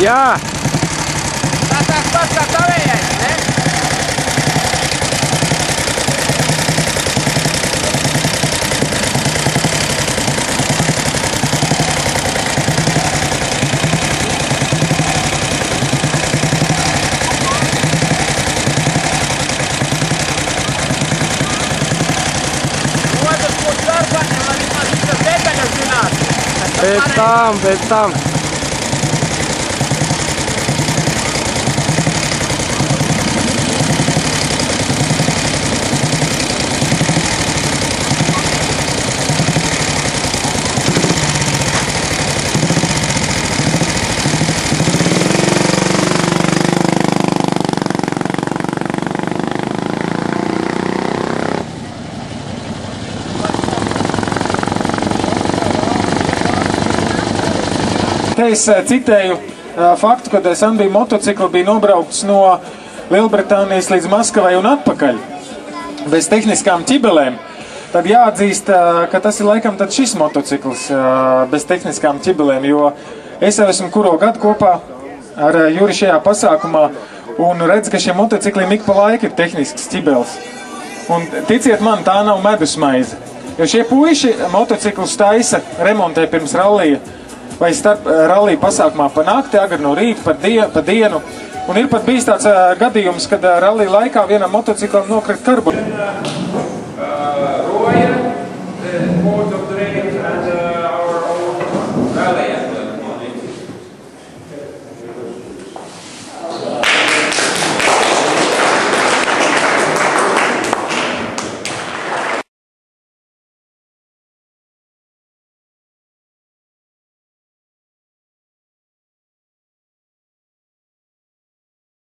Jā. Tās pats kā tavējais, ne? Otrs būs darbāņiem, lai vismaz visas detaļas zinātu. Pēc tam. Te es citēju faktu, kad Sandija motocikli bija nobraukts no Lielbritānijas līdz Maskavai un atpakaļ bez tehniskām ķibelēm. Tad jāatzīst, ka tas ir laikam tad šis motocikls bez tehniskām ķibelēm, jo es jau esmu kuro gadu kopā ar Juri šajā pasākumā un redzu, ka šiem motocikliem ik pa laiku ir tehnisks ķibeles. Un ticiet man, tā nav medusmaize, jo šie puiši motociklus taisa, remontē pirms rallija vai starp rallija pasākumā pa nakti, agri no rīta, pa dienu. Un ir pat bijis tāds gadījums, kad rallija laikā vienam motociklam nokrita karbonu.